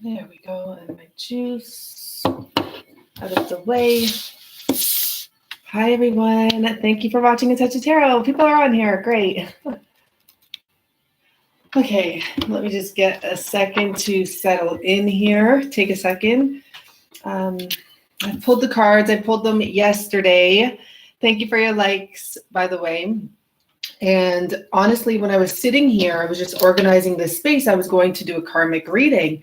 There we go. And my juice out of the way. Hi, everyone. Thank you for watching A Touch of Tarot. People are on here. Great. Okay, let me just get a second to settle in here. Take a second. I pulled the cards. I pulled them yesterday. Thank you for your likes, by the way. And honestly, when I was sitting here, I was just organizing this space. I was going to do a karmic reading,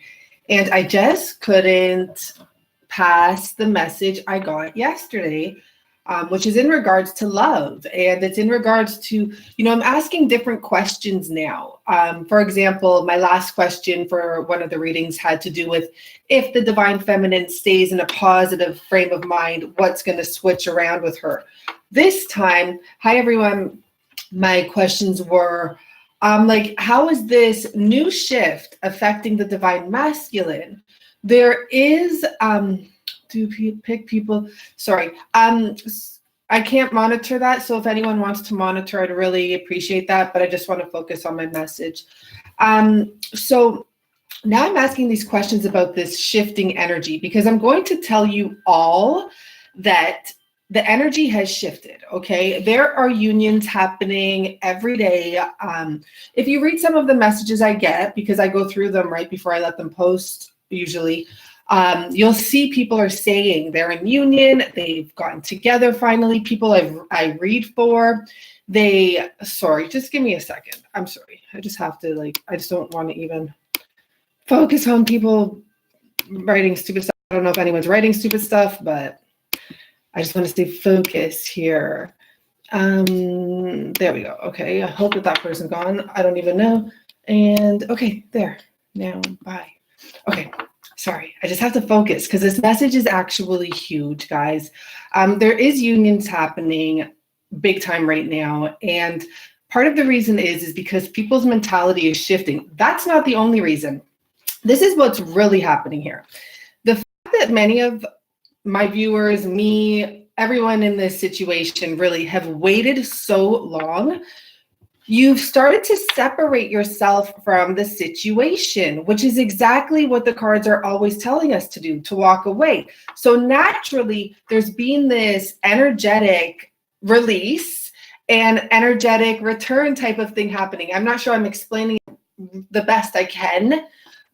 and I just couldn't pass the message I got yesterday, which is in regards to love. And it's in regards to, I'm asking different questions now. For example, my last question for one of the readings had to do with if the divine feminine stays in a positive frame of mind, what's going to switch around with her. This time, hi, everyone. My questions were, how is this new shift affecting the divine masculine? There is, pick people, sorry. I can't monitor that. So if anyone wants to monitor, I'd really appreciate that, but I just want to focus on my message. So now I'm asking these questions about this shifting energy, because I'm going to tell you all that the energy has shifted, okay? There are unions happening every day. If you read some of the messages I get, because I go through them right before I let them post usually, you'll see people are saying they're in union, they've gotten together finally, people I read for, sorry, just give me a second. I'm sorry. I just have to I just don't want to even focus on people writing stupid stuff. I don't know if anyone's writing stupid stuff, but I just want to stay focused here. There we go. Okay, I hope that person's gone. I don't even know. And okay, there. Now, bye. Okay, sorry. I just have to focus because this message is actually huge, guys. There is unions happening big time right now. And part of the reason is because people's mentality is shifting. That's not the only reason. This is what's really happening here. The fact that many of my viewers, me, everyone in this situation really have waited so long, you've started to separate yourself from the situation, which is exactly what the cards are always telling us to do, to walk away. So naturally, there's been this energetic release and energetic return type of thing happening. I'm not sure I'm explaining the best I can,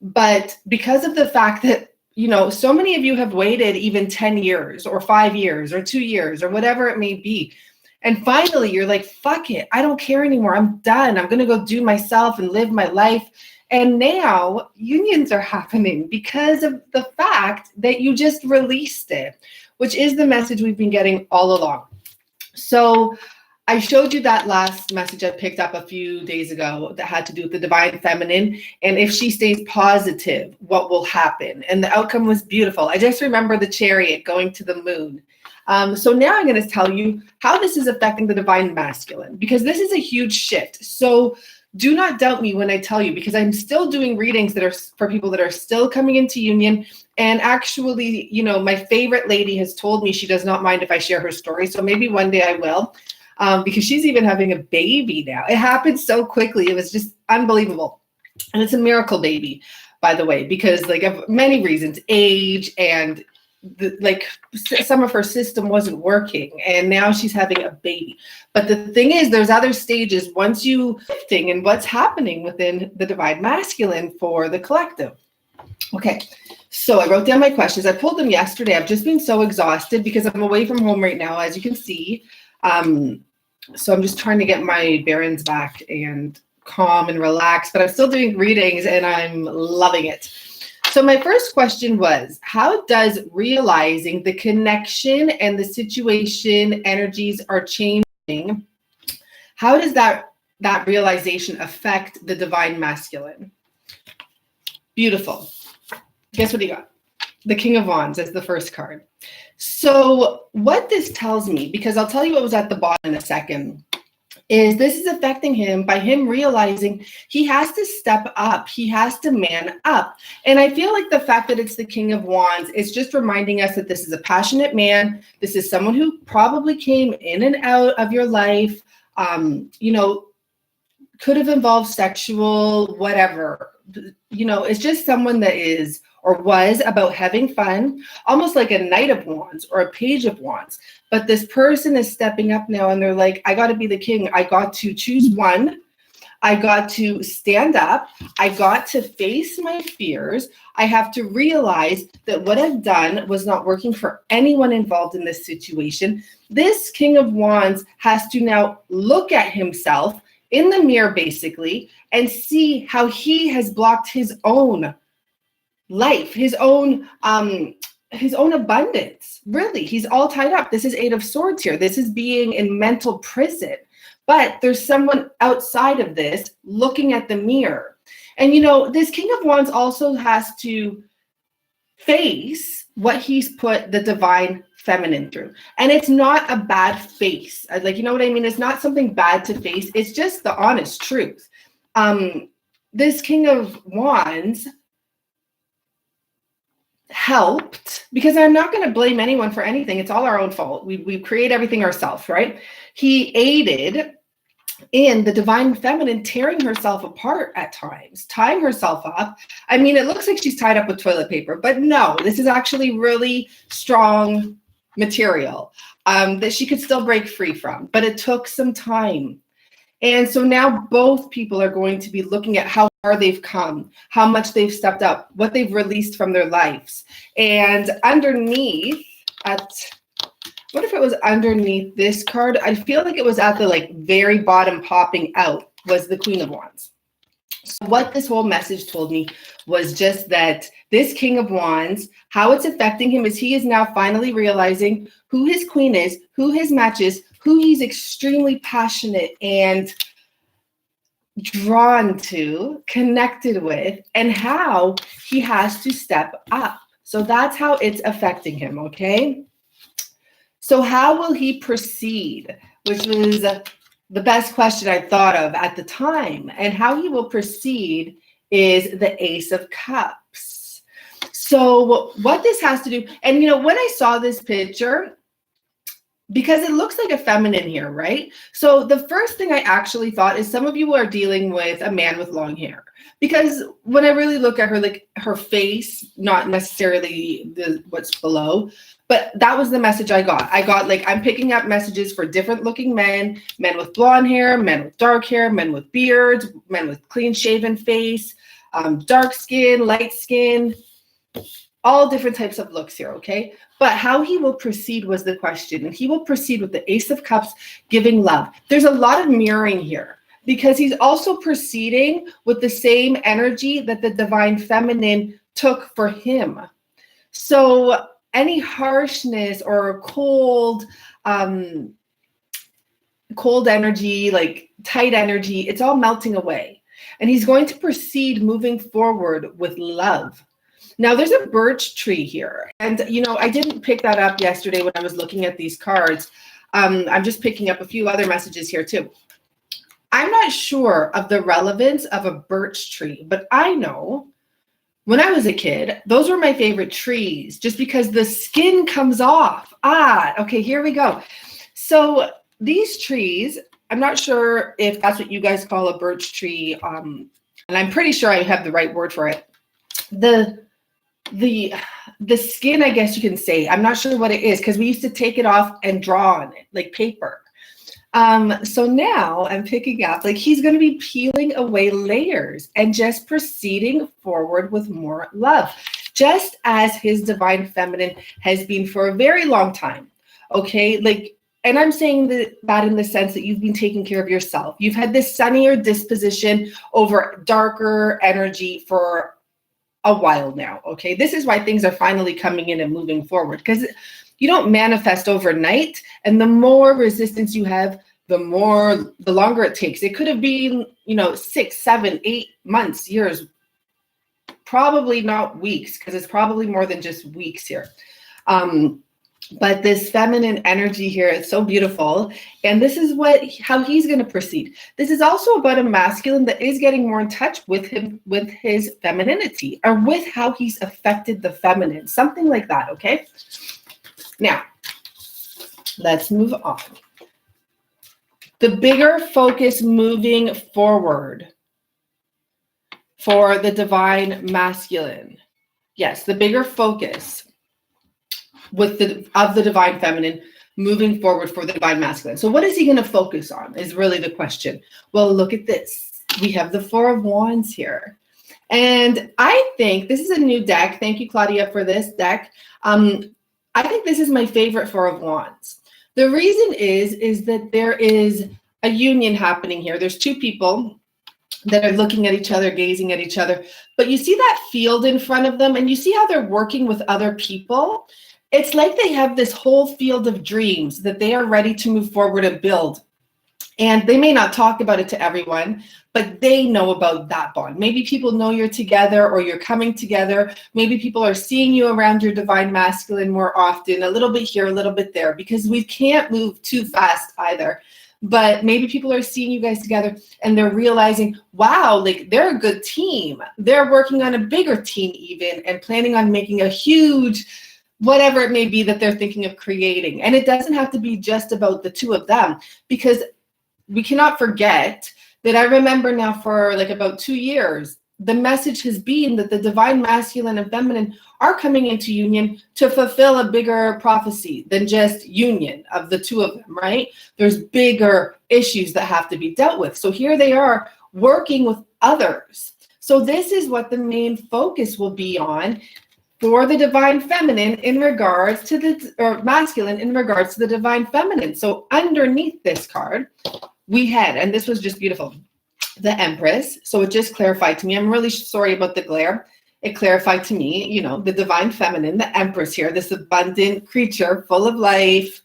but because of the fact that so many of you have waited even 10 years or 5 years or 2 years or whatever it may be. And finally, you're like, fuck it. I don't care anymore. I'm done. I'm going to go do myself and live my life. And now unions are happening because of the fact that you just released it, which is the message we've been getting all along. So I showed you that last message I picked up a few days ago that had to do with the divine feminine. And if she stays positive, what will happen? And the outcome was beautiful. I just remember the chariot going to the moon. So now I'm going to tell you how this is affecting the divine masculine, because this is a huge shift. So do not doubt me when I tell you, because I'm still doing readings that are for people that are still coming into union. And actually, my favorite lady has told me she does not mind if I share her story. So maybe one day I will. Because she's even having a baby now. It happened so quickly. It was just unbelievable. And it's a miracle baby, by the way, because of many reasons, age and some of her system wasn't working. And now she's having a baby. But the thing is, there's other stages once you shifting and what's happening within the divine masculine for the collective. Okay. So I wrote down my questions. I pulled them yesterday. I've just been so exhausted because I'm away from home right now, as you can see. So I'm just trying to get my bearings back and calm and relax, but I'm still doing readings and I'm loving it. So my first question was, how does realizing the connection and the situation energies are changing, how does that realization affect the divine masculine? Beautiful. Guess what you got? The King of Wands as the first card. So what this tells me, because I'll tell you what was at the bottom in a second, is this is affecting him by him realizing he has to step up. He has to man up. And I feel like the fact that it's the King of Wands is just reminding us that this is a passionate man. This is someone who probably came in and out of your life, could have involved sexual, whatever. It's just someone that is or was about having fun, almost like a Knight of Wands or a Page of Wands. But this person is stepping up now and they're like, I got to be the king. I got to choose one. I got to stand up. I got to face my fears. I have to realize that what I've done was not working for anyone involved in this situation. This King of Wands has to now look at himself in the mirror, basically, and see how he has blocked his own life, his own abundance. Really, he's all tied up. This is Eight of Swords here. This is being in mental prison. But there's someone outside of this looking at the mirror. And, you know, this King of Wands also has to face what he's put the divine feminine through. And it's not a bad face. Like, you know what I mean? It's not something bad to face. It's just the honest truth. This King of Wands helped, because I'm not going to blame anyone for anything. It's all our own fault. We create everything ourselves, right? He aided in the divine feminine tearing herself apart at times, tying herself up. I mean, it looks like she's tied up with toilet paper, but no, this is actually really strong material that she could still break free from, but it took some time. And so now both people are going to be looking at how far they've come, how much they've stepped up, what they've released from their lives. And underneath, what if it was underneath this card? I feel like it was at the like very bottom popping out was the Queen of Wands. So what this whole message told me was just that this King of Wands, how it's affecting him is he is now finally realizing who his queen is, who his match is, who he's extremely passionate and drawn to, connected with, and how he has to step up. So that's how it's affecting him, okay? So how will he proceed? Which was the best question I thought of at the time. And how he will proceed is the Ace of Cups. So what this has to do, and you know, when I saw this picture, because it looks like a feminine here, right? So the first thing I actually thought is some of you are dealing with a man with long hair. Because when I really look at her, like her face, not necessarily what's below, but that was the message I got. I got like, I'm picking up messages for different looking men with blonde hair, men with dark hair, men with beards, men with clean shaven face, dark skin, light skin, all different types of looks here, okay? But how he will proceed was the question. And he will proceed with the Ace of Cups, giving love. There's a lot of mirroring here because he's also proceeding with the same energy that the divine feminine took for him. So any harshness or cold energy, like tight energy, it's all melting away. And he's going to proceed moving forward with love. Now there's a birch tree here. And, you know, I didn't pick that up yesterday when I was looking at these cards. I'm just picking up a few other messages here too. I'm not sure of the relevance of a birch tree, but I know when I was a kid, those were my favorite trees just because the skin comes off. Okay, here we go. So these trees, I'm not sure if that's what you guys call a birch tree. And I'm pretty sure I have the right word for it. The skin, I guess you can say, I'm not sure what it is because we used to take it off and draw on it like paper. So now I'm picking up, like he's going to be peeling away layers and just proceeding forward with more love, just as his divine feminine has been for a very long time. Okay. Like, and I'm saying that in the sense that you've been taking care of yourself. You've had this sunnier disposition over darker energy for a while now. Okay. This is why things are finally coming in and moving forward, because you don't manifest overnight. And the more resistance you have, the longer it takes. It could have been, 6, 7, 8 months, years, probably not weeks, because it's probably more than just weeks here. But this feminine energy here is so beautiful. And this is how he's going to proceed. This is also about a masculine that is getting more in touch with him, with his femininity, or with how he's affected the feminine, something like that. Okay. Now, let's move on. The bigger focus moving forward for the divine masculine. Yes, the bigger focus with the divine feminine moving forward for the divine masculine. So what is he going to focus on is really the question. Well, look at this. We have the Four of Wands here. And I think this is a new deck. Thank you, Claudia, for this deck. I think this is my favorite Four of Wands. The reason is that there is a union happening here. There's two people that are looking at each other, gazing at each other. But you see that field in front of them, and you see how they're working with other people. It's like they have this whole field of dreams that they are ready to move forward and build. And they may not talk about it to everyone, but they know about that bond. Maybe people know you're together or you're coming together. Maybe people are seeing you around your divine masculine more often, a little bit here, a little bit there, because we can't move too fast either. But maybe people are seeing you guys together and they're realizing, wow, like they're a good team. They're working on a bigger team even and planning on making a huge, whatever it may be that they're thinking of creating. And it doesn't have to be just about the two of them, because we cannot forget that I remember now for like about 2 years, the message has been that the divine masculine and feminine are coming into union to fulfill a bigger prophecy than just union of the two of them, right? There's bigger issues that have to be dealt with. So here they are working with others. So this is what the main focus will be on for the divine feminine in regards to the, or masculine in regards to the divine feminine. So underneath this card, we had, and this was just beautiful, the Empress. So it just clarified to me. I'm really sorry about the glare. It clarified to me, you know, the divine feminine, the Empress here, this abundant creature full of life.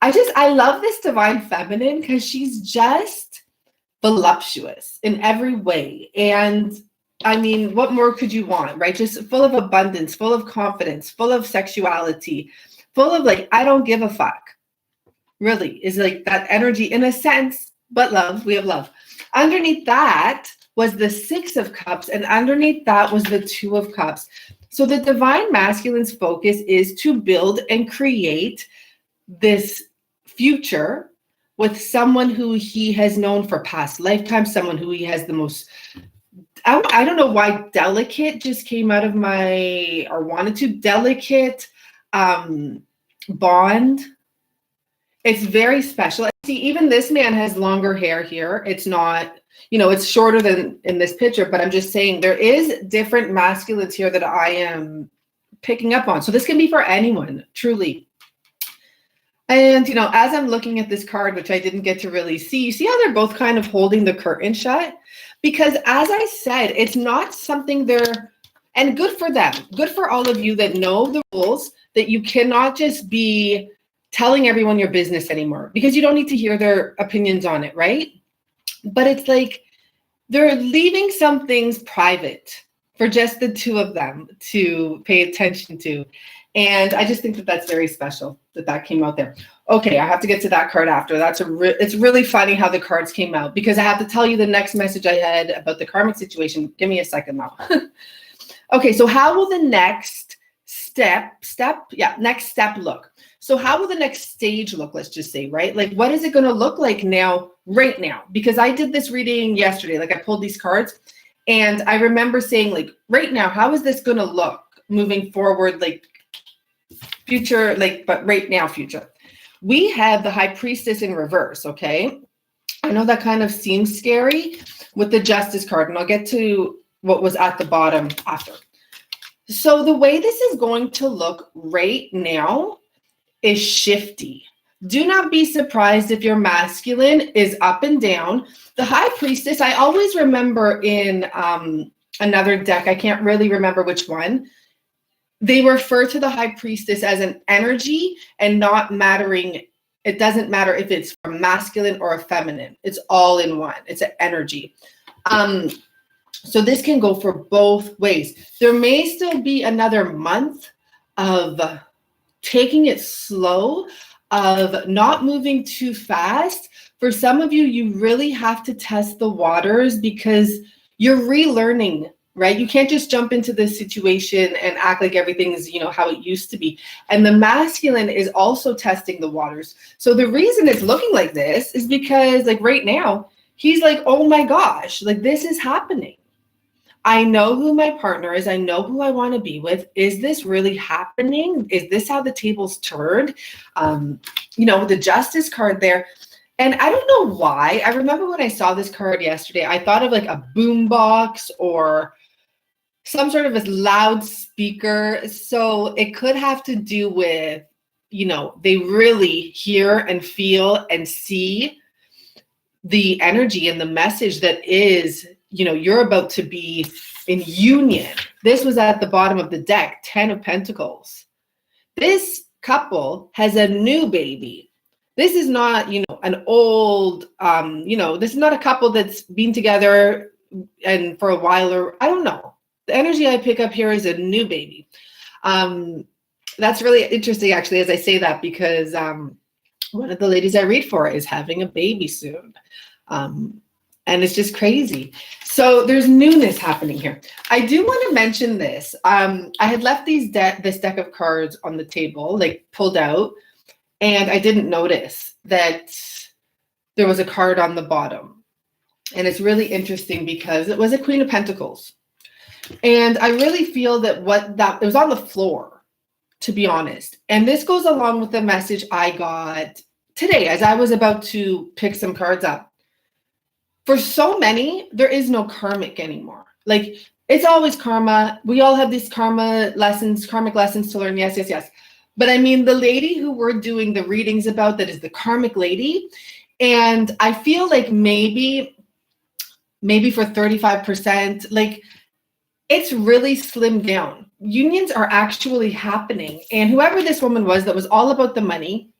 I love this divine feminine because she's just voluptuous in every way. And I mean, what more could you want, right? Just full of abundance, full of confidence, full of sexuality, full of like, I don't give a fuck. Really is like that energy in a sense, but love, we have love. Underneath that was the Six of Cups, and underneath that was the Two of Cups. So the divine masculine's focus is to build and create this future with someone who he has known for past lifetimes, someone who he has the most, I don't know why delicate just came out of my, or wanted to, delicate bond. It's very special. See, even this man has longer hair here. It's not, you know, it's shorter than in this picture, but I'm just saying there is different masculines here that I am picking up on. So this can be for anyone, truly. And, you know, as I'm looking at this card, which I didn't get to really see, you see how they're both kind of holding the curtain shut? Because as I said, it's not something they're, and good for them, good for all of you that know the rules, that you cannot just be telling everyone your business anymore, because you don't need to hear their opinions on it, right? But it's like they're leaving some things private for just the two of them to pay attention to. And I just think that that's very special that that came out there. Okay, I have to get to that card after. It's really funny how the cards came out, because I have to tell you the next message I had about the karmic situation. Give me a second now. Okay, so how will the next step look? So how will the next stage look, let's just say, right? Like, what is it going to look like now, right now? Because I did this reading yesterday, like I pulled these cards, and I remember saying, like, right now, how is this going to look moving forward, like future, like, but right now, future? We have the High Priestess in reverse, okay? I know that kind of seems scary with the Justice card, and I'll get to what was at the bottom after. So the way this is going to look right now is shifty. Do not be surprised if your masculine is up and down. The High Priestess, I always remember in another deck, I can't really remember which one, they refer to the High Priestess as an energy and not mattering. It doesn't matter if it's a masculine or a feminine. It's all in one. It's an energy. So this can go for both ways. There may still be another month of taking it slow, of not moving too fast. For some of you, you really have to test the waters because you're relearning, right? You can't just jump into this situation and act like everything is, you know, how it used to be. And the masculine is also testing the waters. So the reason it's looking like this is because, like, right now, he's like, oh my gosh, like, this is happening. I know who my partner is. I know who I want to be with. Is this really happening? Is this how the tables turned? The justice card there. And I don't know why. I remember when I saw this card yesterday, I thought of like a boombox or some sort of a loudspeaker. So it could have to do with, they really hear and feel and see the energy and the message that is, you're about to be in union. This was at the bottom of the deck, 10 of Pentacles. This couple has a new baby. This is not, an old, this is not a couple that's been together and for a while, or I don't know. The energy I pick up here is a new baby. That's really interesting, actually, as I say that, because one of the ladies I read for is having a baby soon. And it's just crazy. So there's newness happening here. I do want to mention this. I had left this deck of cards on the table, like pulled out, and I didn't notice that there was a card on the bottom. And it's really interesting because it was a Queen of Pentacles. And I really feel that it was on the floor, to be honest. And this goes along with the message I got today as I was about to pick some cards up. For so many, there is no karmic anymore. Like, it's always karma. We all have these karmic lessons to learn. Yes, yes, yes. But I mean, the lady who we're doing the readings about, that is the karmic lady. And I feel like maybe for 35%, like, it's really slimmed down. Unions are actually happening. And whoever this woman was that was all about the money,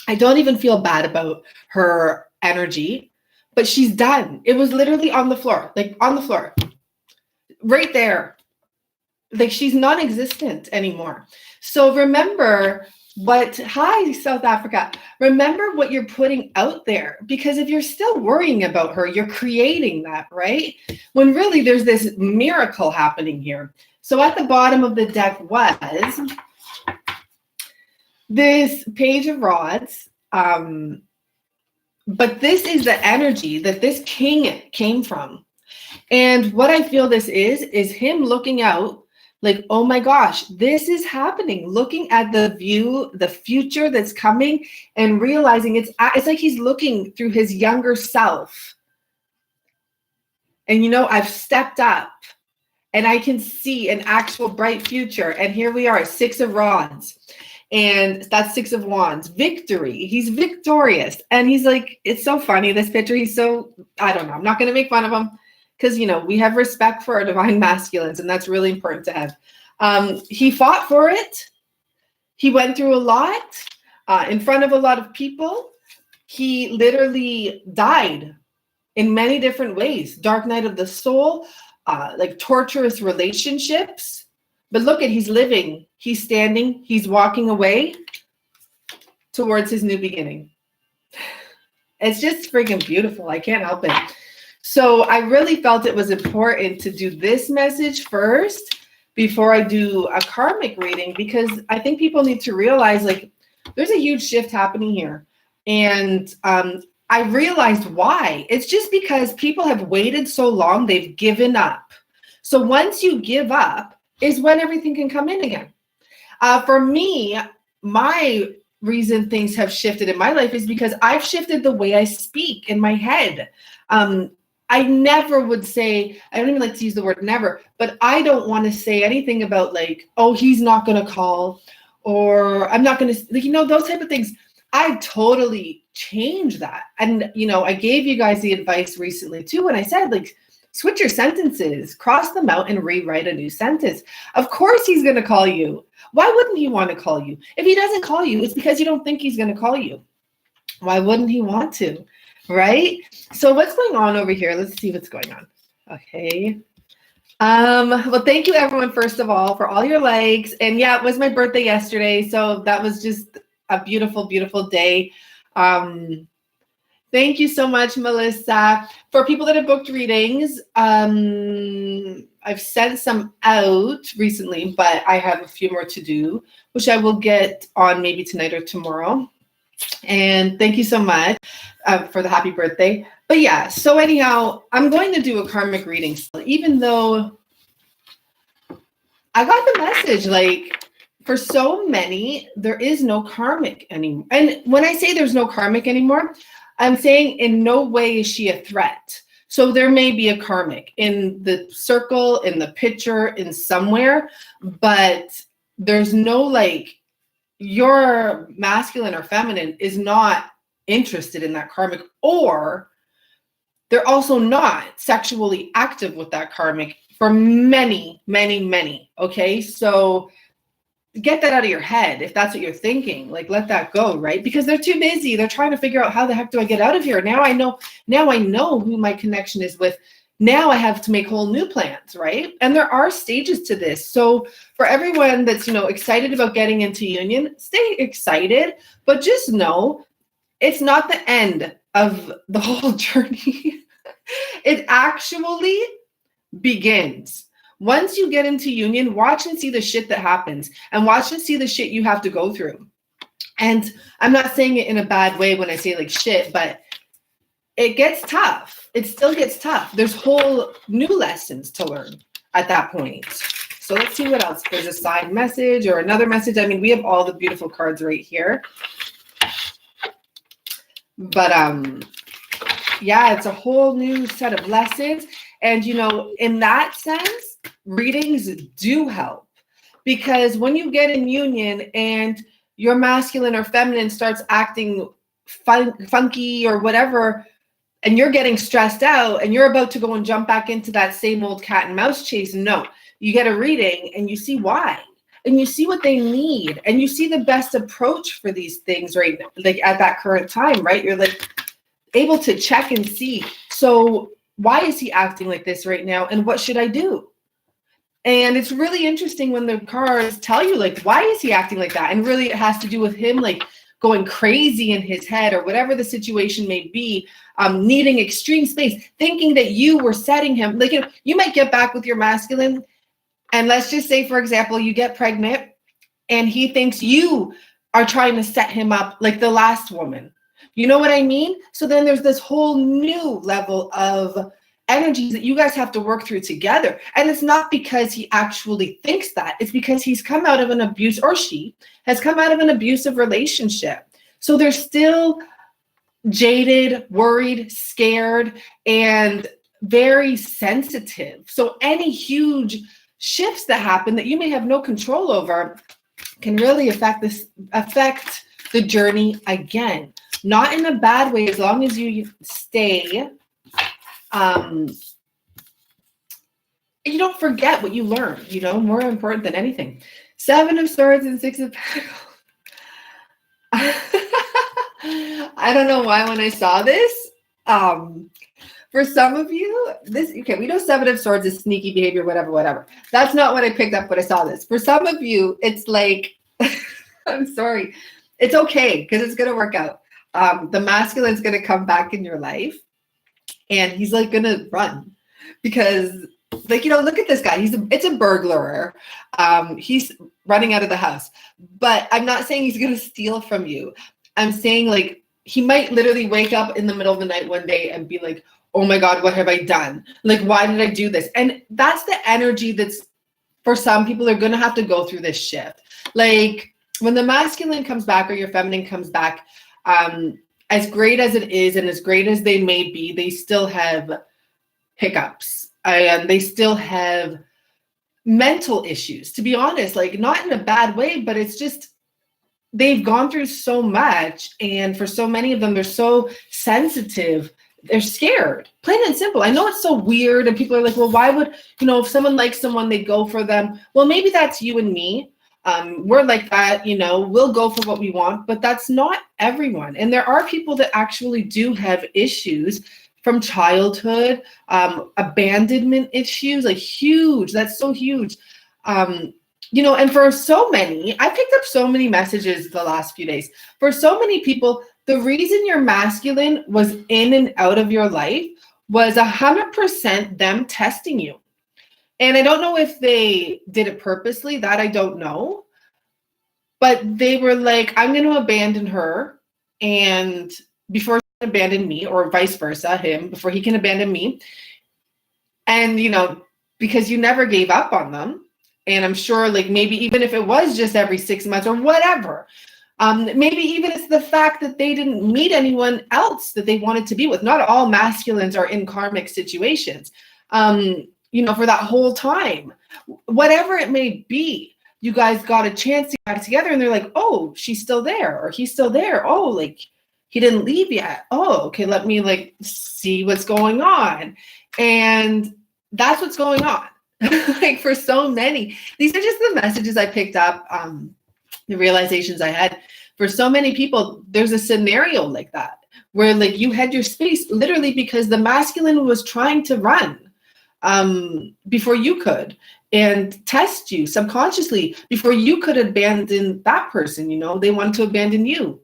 I don't even feel bad about her energy, but she's done. It was literally on the floor, right there. Like, she's non-existent anymore. So remember hi, South Africa. Remember what you're putting out there, because if you're still worrying about her, you're creating that, right? When really there's this miracle happening here. So at the bottom of the deck was this Page of Rods. But this is the energy that this king came from. And what I feel this is him looking out like, oh my gosh, this is happening. Looking at the view, the future that's coming, and realizing it's like he's looking through his younger self. And I've stepped up and I can see an actual bright future. And here we are, 6 of Rods. And that's 6 of Wands, victory. He's victorious. And he's like, it's so funny, this picture. He's so, I don't know. I'm not going to make fun of him because, we have respect for our divine masculines, and that's really important to have. He fought for it. He went through a lot in front of a lot of people. He literally died in many different ways. Dark night of the soul, like torturous relationships. But look he's living, he's standing, he's walking away towards his new beginning. It's just freaking beautiful. I can't help it. So I really felt it was important to do this message first before I do a karmic reading, because I think people need to realize, like, there's a huge shift happening here. And I realized why. It's just because people have waited so long, they've given up. So once you give up is when everything can come in again. For me, my reason things have shifted in my life is because I've shifted the way I speak in my head. I never would say, I don't even like to use the word never, but I don't want to say anything about like, oh, he's not going to call, or I'm not going to, like, those type of things. I totally changed that. And, I gave you guys the advice recently too, when I said, like, switch your sentences, cross them out, and rewrite a new sentence. Of course he's going to call you. Why wouldn't he want to call you? If he doesn't call you, it's because you don't think he's going to call you. Why wouldn't he want to? Right? So what's going on over here? Let's see what's going on. Okay. Well, thank you everyone, first of all, for all your likes. And yeah, it was my birthday yesterday. So that was just a beautiful, beautiful day. Thank you so much, Melissa. For people that have booked readings, I've sent some out recently, but I have a few more to do, which I will get on maybe tonight or tomorrow. And thank you so much for the happy birthday. But yeah, so anyhow, I'm going to do a karmic reading still, even though I got the message, like, for so many, there is no karmic anymore. And when I say there's no karmic anymore, I'm saying in no way is she a threat. So there may be a karmic in the circle, in the picture, in somewhere, but there's no, like, your masculine or feminine is not interested in that karmic, or they're also not sexually active with that karmic for many, many, many. Okay. So get that out of your head. If that's what you're thinking, like, let that go, right? Because they're too busy. They're trying to figure out, how the heck do I get out of here? Now I know who my connection is with. Now I have to make whole new plans, right? And there are stages to this. So for everyone that's, excited about getting into union, stay excited, but just know it's not the end of the whole journey. It actually begins. Once you get into union, watch and see the shit that happens, and watch and see the shit you have to go through. And I'm not saying it in a bad way when I say like shit, but it gets tough. It still gets tough. There's whole new lessons to learn at that point. So let's see what else. There's a side message or another message. I mean, we have all the beautiful cards right here. But yeah, it's a whole new set of lessons. And, in that sense, readings do help, because when you get in union and your masculine or feminine starts acting funky or whatever, and you're getting stressed out and you're about to go and jump back into that same old cat and mouse chase, no, you get a reading and you see why, and you see what they need, and you see the best approach for these things right now, like at that current time, right? You're like able to check and see. So why is he acting like this right now? And what should I do? And it's really interesting when the cards tell you, like, why is he acting like that? And really it has to do with him, like, going crazy in his head or whatever the situation may be, needing extreme space, thinking that you were setting him. Like, you might get back with your masculine, and let's just say, for example, you get pregnant and he thinks you are trying to set him up like the last woman. You know what I mean? So then there's this whole new level of energies that you guys have to work through together. And it's not because he actually thinks that. It's because he's come out of an abuse, or she has come out of an abusive relationship. So they're still jaded, worried, scared, and very sensitive. So any huge shifts that happen that you may have no control over can really affect the journey again. Not in a bad way, as long as you stay, you don't forget what you learned, more important than anything. 7 of Swords and 6 of Pentacles. I don't know why when I saw this, for some of you, we know 7 of Swords is sneaky behavior, whatever. That's not what I picked up when I saw this. For some of you, it's like, I'm sorry. It's okay, because it's going to work out. The masculine's going to come back in your life, and he's like going to run, because like, look at this guy. It's a burglar. He's running out of the house, but I'm not saying he's going to steal from you. I'm saying, like, he might literally wake up in the middle of the night one day and be like, oh my God, what have I done? Like, why did I do this? And that's the energy that's, for some people, are going to have to go through this shift. Like, when the masculine comes back or your feminine comes back, as great as it is and as great as they may be, they still have hiccups, and they still have mental issues, to be honest, like, not in a bad way, but it's just, they've gone through so much. And for so many of them, they're so sensitive. They're scared, plain and simple. I know it's so weird. And people are like, well, why would, if someone likes someone, they go for them. Well, maybe that's you and me. We're like that, we'll go for what we want, but that's not everyone. And there are people that actually do have issues from childhood, abandonment issues, like huge. That's so huge. And for so many, I picked up so many messages the last few days. For so many people, the reason your masculine was in and out of your life was 100% them testing you. And I don't know if they did it purposely, that I don't know. But they were like, I'm going to abandon her, and before she can abandon me, or vice versa, him, before he can abandon me. And, because you never gave up on them. And I'm sure like maybe even if it was just every 6 months or whatever, maybe even it's the fact that they didn't meet anyone else that they wanted to be with. Not all masculines are in karmic situations, you know, for that whole time. Whatever it may be, you guys got a chance to get together and they're like, oh, she's still there or he's still there. Oh, like he didn't leave yet. Oh, okay, let me like see what's going on. And that's what's going on. Like for so many, these are just the messages I picked up, the realizations I had. For so many people, there's a scenario like that where like you had your space literally because the masculine was trying to run before you could and test you subconsciously before you could abandon that person. You know, they wanted to abandon you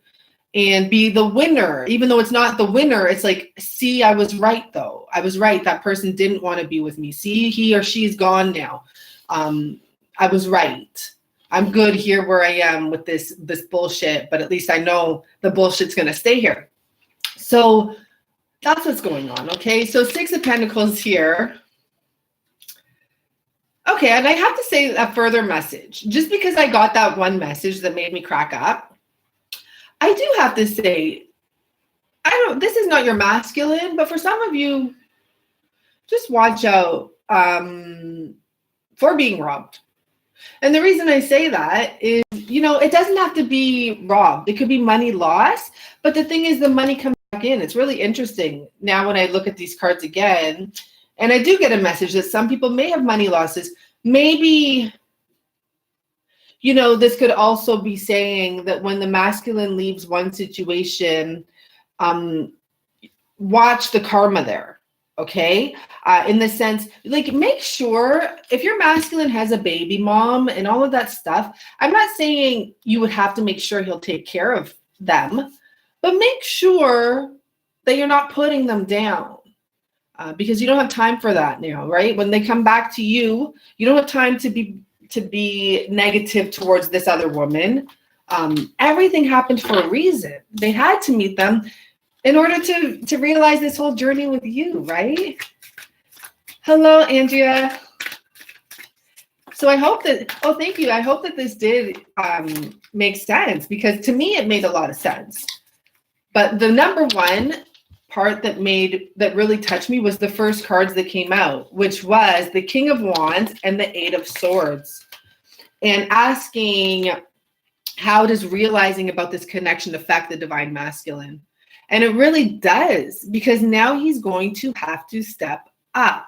and be the winner, even though it's not the winner. It's like, see, I was right though. I was right. That person didn't want to be with me. See, he or she's gone now. I was right. I'm good here where I am with this bullshit, but at least I know the bullshit's going to stay here. So that's what's going on. Okay. So 6 of Pentacles here. Okay. And I have to say a further message, just because I got that one message that made me crack up. I do have to say, this is not your masculine, but for some of you, just watch out for being robbed. And the reason I say that is, you know, it doesn't have to be robbed. It could be money loss, but the thing is the money comes back in. It's really interesting. Now, when I look at these cards again, and I do get a message that some people may have money losses, maybe, you know, this could also be saying that when the masculine leaves one situation, watch the karma there. Okay. In the sense, like, make sure if your masculine has a baby mom and all of that stuff, I'm not saying you would have to make sure he'll take care of them, but make sure that you're not putting them down because you don't have time for that now, right? When they come back to you, you don't have time to be negative towards this other woman. Everything happened for a reason. They had to meet them in order to realize this whole journey with you, right? Hello, Andrea. So I hope that, oh, thank you. I hope that this did make sense, because to me, it made a lot of sense. But the number one part that really touched me was the first cards that came out, which was the King of Wands and the Eight of Swords. And asking, how does realizing about this connection affect the divine masculine? And it really does, because now he's going to have to step up.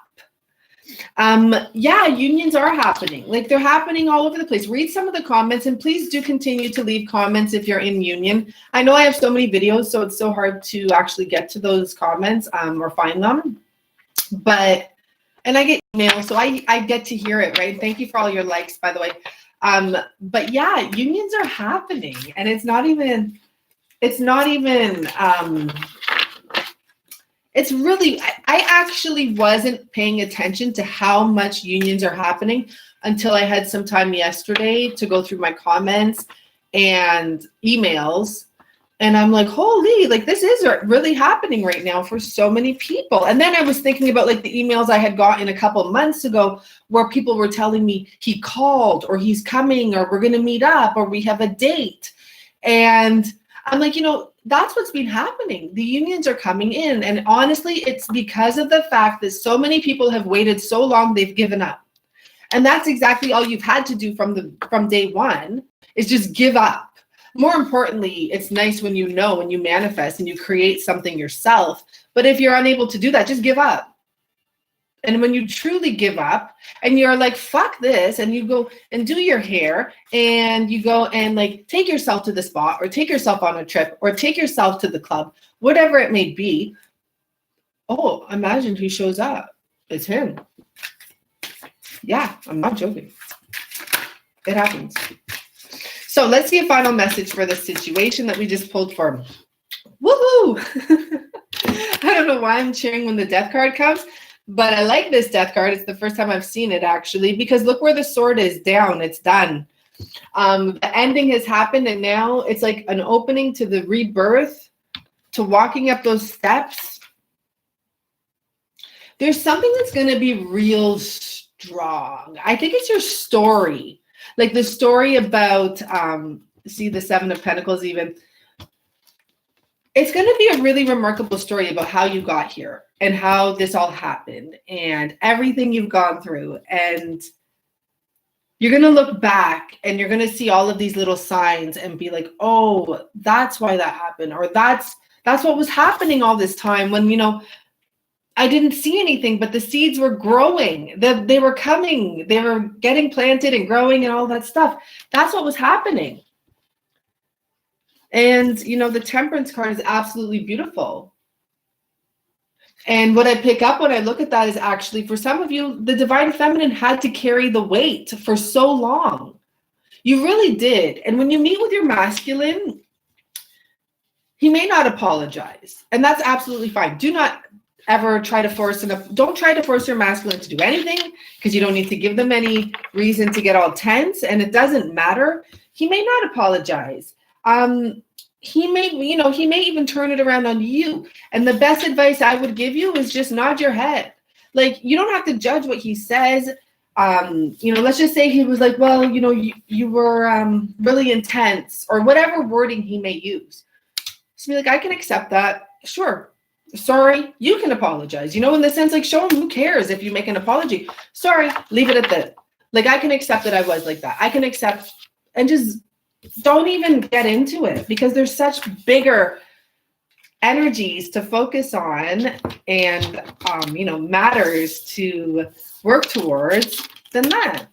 Yeah, unions are happening. Like, they're happening all over the place. Read some of the comments, and please do continue to leave comments if you're in union. I know I have so many videos, so it's so hard to actually get to those comments or find them. But, and I get emails, so I get to hear it, right? Thank you for all your likes, by the way. But yeah, unions are happening, and it's really, I actually wasn't paying attention to how much unions are happening until I had some time yesterday to go through my comments and emails. And I'm like, holy, like, this is really happening right now for so many people. And then I was thinking about like the emails I had gotten a couple of months ago where people were telling me he called, or he's coming, or we're going to meet up, or we have a date. And I'm like, you know, that's what's been happening. The unions are coming in. And honestly, it's because of the fact that so many people have waited so long, they've given up. And that's exactly all you've had to do from day one, is just give up. More importantly, it's nice when you know, when you manifest and you create something yourself. But if you're unable to do that, just give up. And when you truly give up and you're like, fuck this, and you go and do your hair, and you go and like take yourself to the spot, or take yourself on a trip, or take yourself to the club, whatever it may be. Oh, imagine who shows up. It's him. Yeah, I'm not joking. It happens. So let's get a final message for the situation that we just pulled for. Woohoo! I don't know why I'm cheering when the death card comes, but I like this death card. It's the first time I've seen it, actually, because look where the sword is down. It's done. The ending has happened, and now it's like an opening to the rebirth, to walking up those steps. There's something that's going to be real strong. I think it's your story. Like the story about, see the Seven of Pentacles even. It's going to be a really remarkable story about how you got here and how this all happened and everything you've gone through. And you're going to look back and you're going to see all of these little signs and be like, oh, that's why that happened. Or that's what was happening all this time when, you know, I didn't see anything, but the seeds were growing. They were coming. They were getting planted and growing and all that stuff. That's what was happening. And, you know, the Temperance card is absolutely beautiful. And what I pick up when I look at that is actually, for some of you, the Divine Feminine had to carry the weight for so long. You really did. And when you meet with your masculine, he may not apologize. And that's absolutely fine. Do not ever try to force don't try to force your masculine to do anything, because you don't need to give them any reason to get all tense, and it doesn't matter. He may not apologize. He may even turn it around on you. And the best advice I would give you is just nod your head. Like, you don't have to judge what he says. You know, let's just say he was like, well, you know, you were really intense, or whatever wording he may use. So be like, I can accept that. Sure. Sorry. You can apologize. You know, in the sense, like, show him who cares if you make an apology. Sorry. Leave it at that. Like, I can accept that I was like that. I can accept, and just don't even get into it, because there's such bigger energies to focus on and, you know, matters to work towards than that.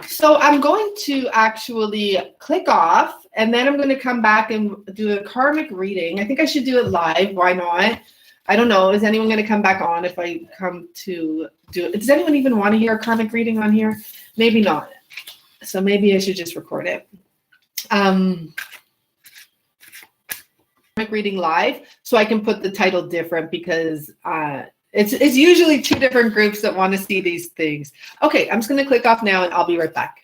So I'm going to actually click off, and then I'm going to come back and do a karmic reading. I think I should do it live. Why not? I don't know. Is anyone going to come back on if I come to do it? Does anyone even want to hear a karmic reading on here? Maybe not. So maybe I should just record it. Karmic reading live, so I can put the title different, because it's usually two different groups that want to see these things. Okay, I'm just going to click off now, and I'll be right back.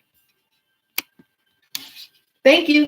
Thank you.